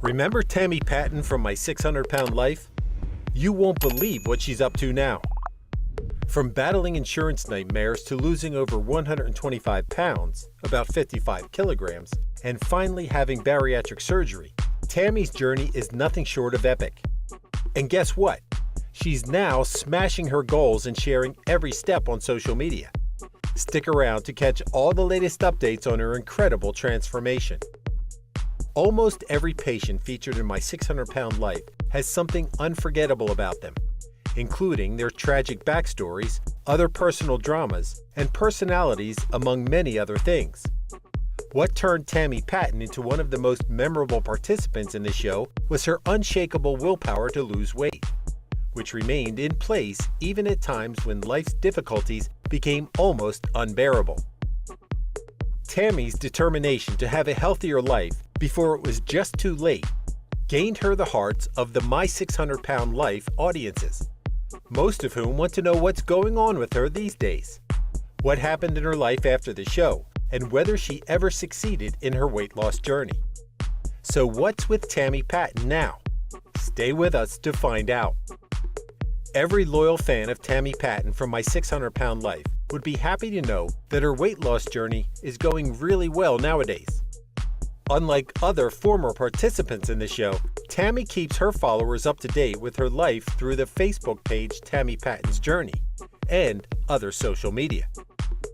Remember Tammy Patton from My 600-Pound Life? You won't believe what she's up to now. From battling insurance nightmares to losing over 125 pounds, about 55 kilograms, and finally having bariatric surgery, Tammy's journey is nothing short of epic. And guess what? She's now smashing her goals and sharing every step on social media. Stick around to catch all the latest updates on her incredible transformation. Almost every patient featured in My 600-Pound Life has something unforgettable about them, including their tragic backstories, other personal dramas, and personalities, among many other things. What turned Tammy Patton into one of the most memorable participants in the show was her unshakable willpower to lose weight, which remained in place even at times when life's difficulties became almost unbearable. Tammy's determination to have a healthier life before it was just too late gained her the hearts of the My 600-Pound Life audiences, most of whom want to know what's going on with her these days, what happened in her life after the show, and whether she ever succeeded in her weight loss journey. So what's with Tammy Patton now? Stay with us to find out. Every loyal fan of Tammy Patton from My 600-Pound Life would be happy to know that her weight loss journey is going really well nowadays. Unlike other former participants in the show, Tammy keeps her followers up to date with her life through the Facebook page Tammy Patton's Journey and other social media.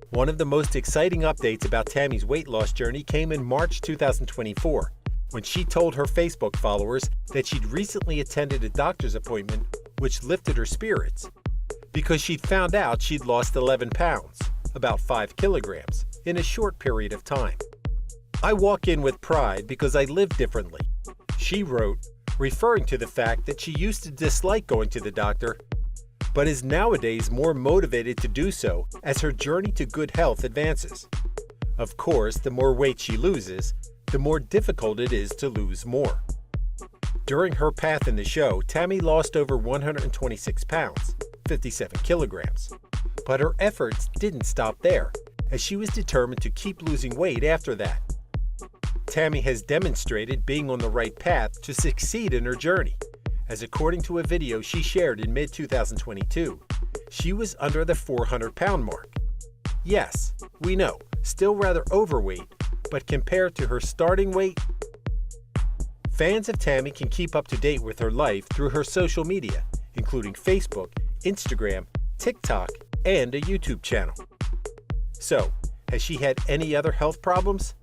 One of the most exciting updates about Tammy's weight loss journey came in March 2024, when she told her Facebook followers that she'd recently attended a doctor's appointment which lifted her spirits, because she'd found out she'd lost 11 pounds, about 5 kilograms, in a short period of time. "I walk in with pride because I live differently," she wrote, referring to the fact that she used to dislike going to the doctor, but is nowadays more motivated to do so as her journey to good health advances. Of course, the more weight she loses, the more difficult it is to lose more. During her path in the show, Tammy lost over 126 pounds, 57 kilograms. But her efforts didn't stop there, as she was determined to keep losing weight after that. Tammy has demonstrated being on the right path to succeed in her journey, as according to a video she shared in mid-2022, she was under the 400-pound mark. Yes, we know, still rather overweight, but compared to her starting weight, fans of Tammy can keep up to date with her life through her social media, including Facebook, Instagram, TikTok, and a YouTube channel. So, has she had any other health problems?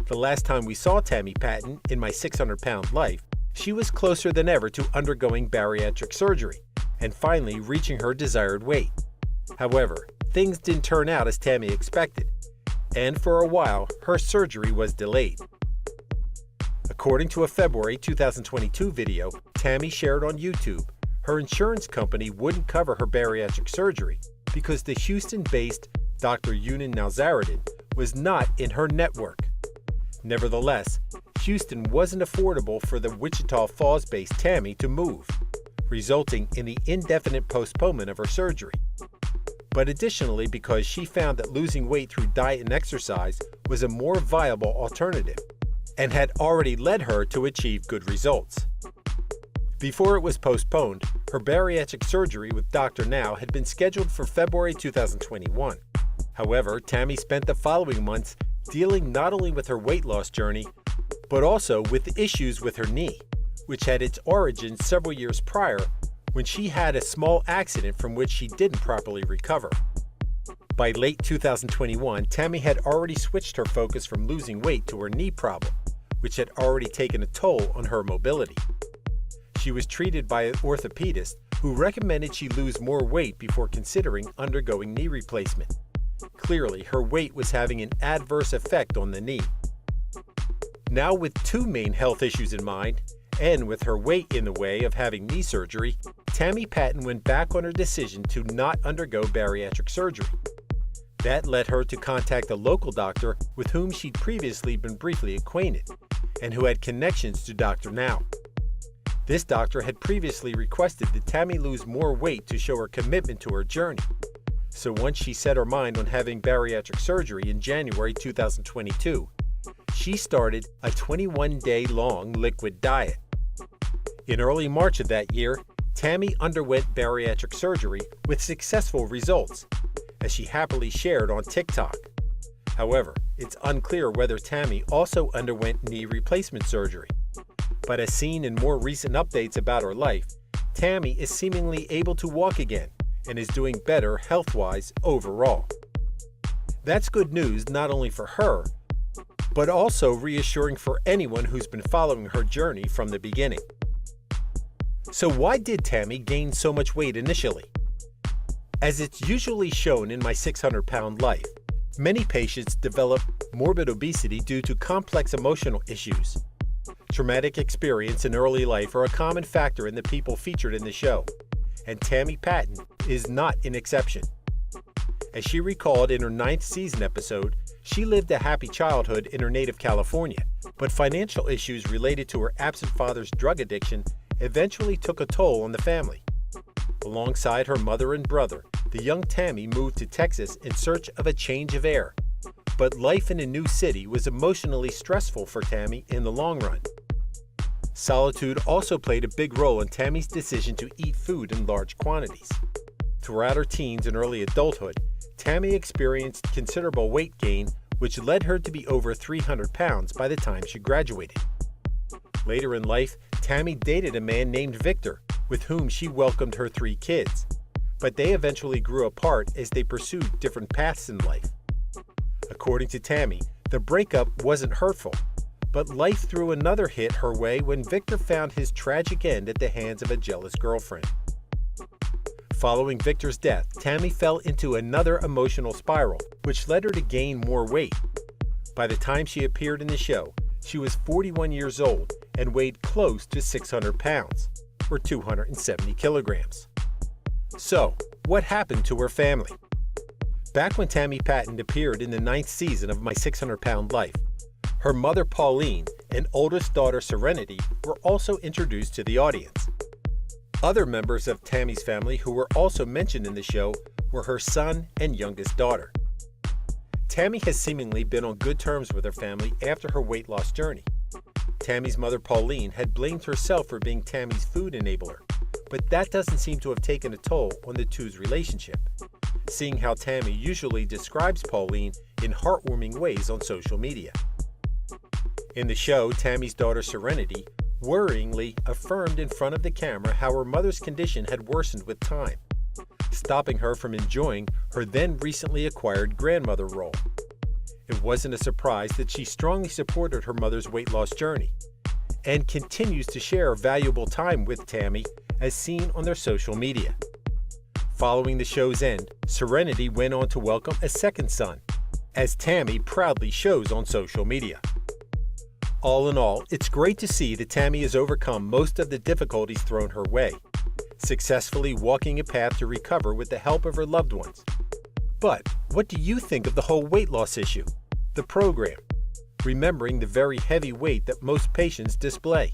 The last time we saw Tammy Patton in My 600-Pound Life, she was closer than ever to undergoing bariatric surgery and finally reaching her desired weight. However, things didn't turn out as Tammy expected, and for a while, her surgery was delayed. According to a February 2022 video Tammy shared on YouTube, her insurance company wouldn't cover her bariatric surgery because the Houston-based Dr. Yunan Nazaruddin was not in her network. Nevertheless, Houston wasn't affordable for the Wichita Falls-based Tammy to move, resulting in the indefinite postponement of her surgery. But additionally, because she found that losing weight through diet and exercise was a more viable alternative, and had already led her to achieve good results. Before it was postponed, her bariatric surgery with Dr. Now had been scheduled for February 2021. However, Tammy spent the following months dealing not only with her weight loss journey, but also with issues with her knee, which had its origin several years prior when she had a small accident from which she didn't properly recover. By late 2021, Tammy had already switched her focus from losing weight to her knee problem, which had already taken a toll on her mobility. She was treated by an orthopedist who recommended she lose more weight before considering undergoing knee replacement. Clearly, her weight was having an adverse effect on the knee. Now, with two main health issues in mind, and with her weight in the way of having knee surgery, Tammy Patton went back on her decision to not undergo bariatric surgery. That led her to contact a local doctor with whom she'd previously been briefly acquainted, and who had connections to Dr. Now. This doctor had previously requested that Tammy lose more weight to show her commitment to her journey. So once she set her mind on having bariatric surgery in January 2022, she started a 21-day-long liquid diet. In early March of that year, Tammy underwent bariatric surgery with successful results, as she happily shared on TikTok. However, it's unclear whether Tammy also underwent knee replacement surgery. But as seen in more recent updates about her life, Tammy is seemingly able to walk again and is doing better health-wise overall. That's good news not only for her, but also reassuring for anyone who's been following her journey from the beginning. So why did Tammy gain so much weight initially? As it's usually shown in my 600-pound life, many patients develop morbid obesity due to complex emotional issues. Traumatic experience in early life are a common factor in the people featured in the show, and Tammy Patton is not an exception. As she recalled in her 9th season episode, she lived a happy childhood in her native California, but financial issues related to her absent father's drug addiction eventually took a toll on the family. Alongside her mother and brother, the young Tammy moved to Texas in search of a change of air. But life in a new city was emotionally stressful for Tammy in the long run. Solitude also played a big role in Tammy's decision to eat food in large quantities. Throughout her teens and early adulthood, Tammy experienced considerable weight gain, which led her to be over 300 pounds by the time she graduated. Later in life, Tammy dated a man named Victor, with whom she welcomed her 3 kids. But they eventually grew apart as they pursued different paths in life. According to Tammy, the breakup wasn't hurtful, but life threw another hit her way when Victor found his tragic end at the hands of a jealous girlfriend. Following Victor's death, Tammy fell into another emotional spiral, which led her to gain more weight. By the time she appeared in the show, she was 41 years old and weighed close to 600 pounds, or 270 kilograms. So, what happened to her family? Back when Tammy Patton appeared in the 9th season of My 600-Pound Life, her mother Pauline and oldest daughter Serenitti were also introduced to the audience. Other members of Tammy's family who were also mentioned in the show were her son and youngest daughter. Tammy has seemingly been on good terms with her family after her weight loss journey. Tammy's mother Pauline had blamed herself for being Tammy's food enabler, but that doesn't seem to have taken a toll on the two's relationship, seeing how Tammy usually describes Pauline in heartwarming ways on social media. In the show, Tammy's daughter Serenitti worryingly affirmed in front of the camera how her mother's condition had worsened with time, stopping her from enjoying her then recently acquired grandmother role. It wasn't a surprise that she strongly supported her mother's weight loss journey and continues to share valuable time with Tammy as seen on their social media. Following the show's end, Serenitti went on to welcome a second son, as Tammy proudly shows on social media. All in all, it's great to see that Tammy has overcome most of the difficulties thrown her way, successfully walking a path to recover with the help of her loved ones. But what do you think of the whole weight loss issue, the program, remembering the very heavy weight that most patients display?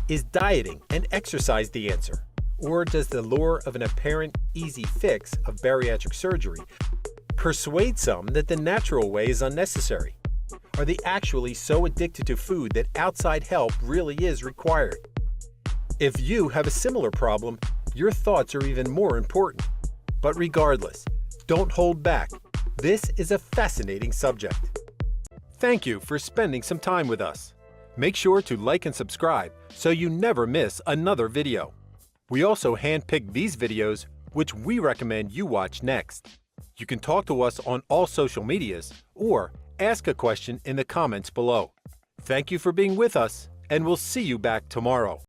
Is dieting and exercise the answer, or does the lure of an apparent easy fix of bariatric surgery persuade some that the natural way is unnecessary? Are they actually so addicted to food that outside help really is required? If you have a similar problem, your thoughts are even more important. But regardless, don't hold back. This is a fascinating subject. Thank you for spending some time with us. Make sure to like and subscribe so you never miss another video. We also handpick these videos which we recommend you watch next. You can talk to us on all social medias or ask a question in the comments below. Thank you for being with us, and we'll see you back tomorrow.